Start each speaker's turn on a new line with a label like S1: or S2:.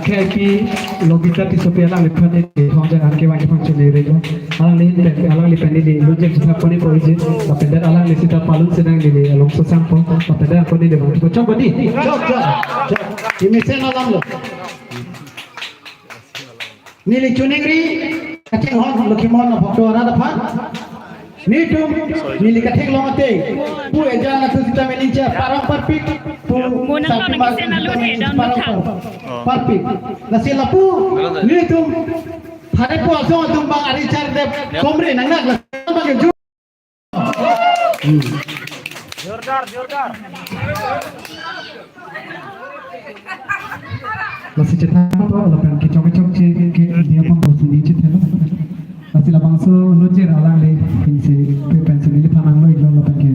S1: KIP logika ti sopi alang lipan ni thong jangan ke wangi pang chuli rego alang ni alang lipan ni lojek jita poni proje tapenda alang ni sita palun sedang ni along sosang po tapenda aku ni demang ko chok badi
S2: chok ini sen alam lo ni li chuningri kaceng hon lo kimon na photo ra da phan ni tum ni li kathek lo mate pu eja na tu sita menincha parampar pik pu sapi mas parampar parpik na sila pu ni tum hade ko aso tum bang ari char de komre nangak la bang ju जोरदार
S1: Lasi cita apa lapan kicau cie ke dia pun bosu ni cita lah. Lasi lapang so lojer alang le pensi pensi ni panang lo iklan lapan ke.